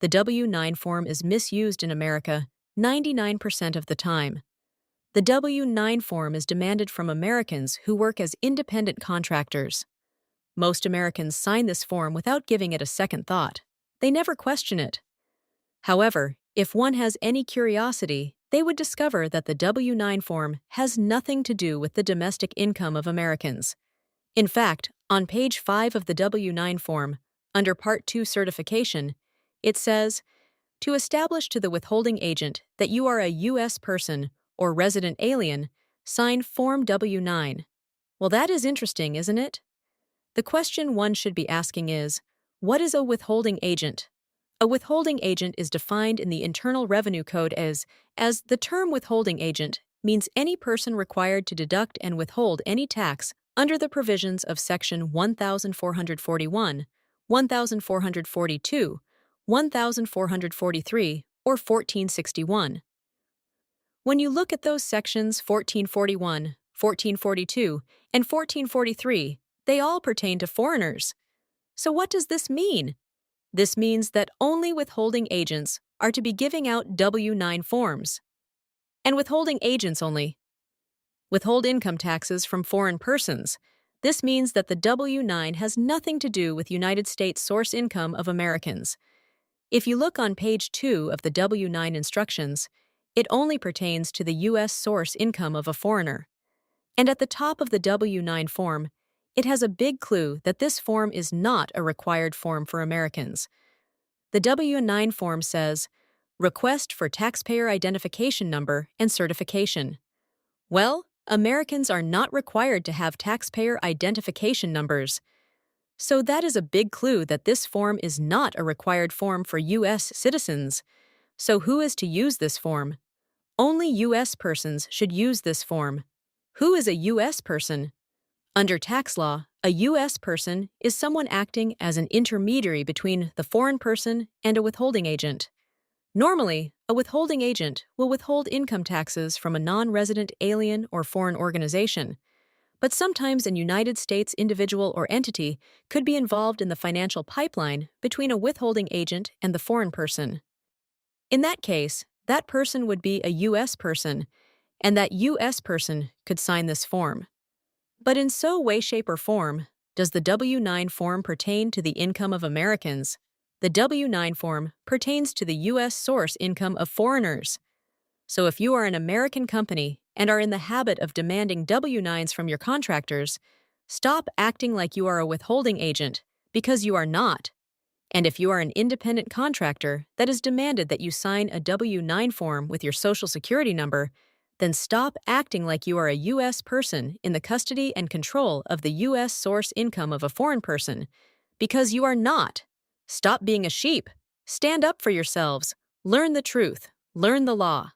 The W-9 form is misused in America 99% of the time. The W-9 form is demanded from Americans who work as independent contractors. Most Americans sign this form without giving it a second thought. They never question it. However, if one has any curiosity, they would discover that the W-9 form has nothing to do with the domestic income of Americans. In fact, on page 5 of the W-9 form, under Part 2 certification, it says, "To establish to the withholding agent that you are a U.S. person or resident alien, sign Form W-9. Well, that is interesting, isn't it? The question one should be asking is, what is a withholding agent? A withholding agent is defined in the Internal Revenue Code as the term withholding agent means any person required to deduct and withhold any tax under the provisions of Section 1441, 1442, 1443, or 1461. When you look at those sections 1441, 1442, and 1443, they all pertain to foreigners. So what does this mean? This means that only withholding agents are to be giving out W-9 forms. And withholding agents only withhold income taxes from foreign persons. This means that the W-9 has nothing to do with United States source income of Americans. If you look on page 2 of the W-9 instructions, it only pertains to the U.S. source income of a foreigner. And at the top of the W-9 form, it has a big clue that this form is not a required form for Americans. The W-9 form says, "Request for taxpayer identification number and certification." Well, Americans are not required to have taxpayer identification numbers. So that is a big clue that this form is not a required form for U.S. citizens. So who is to use this form? Only U.S. persons should use this form. Who is a U.S. person? Under tax law, a U.S. person is someone acting as an intermediary between the foreign person and a withholding agent. Normally, a withholding agent will withhold income taxes from a non-resident alien or foreign organization, but sometimes an United States individual or entity could be involved in the financial pipeline between a withholding agent and the foreign person. In that case, that person would be a U.S. person, and that U.S. person could sign this form. But in so way, shape, or form, does the W-9 form pertain to the income of Americans? The W-9 form pertains to the U.S. source income of foreigners. So if you are an American company and are in the habit of demanding W-9s from your contractors, stop acting like you are a withholding agent, because you are not. And if you are an independent contractor that is demanded that you sign a W-9 form with your Social Security number, then stop acting like you are a U.S. person in the custody and control of the U.S. source income of a foreign person, because you are not. Stop being a sheep. Stand up for yourselves. Learn the truth. Learn the law.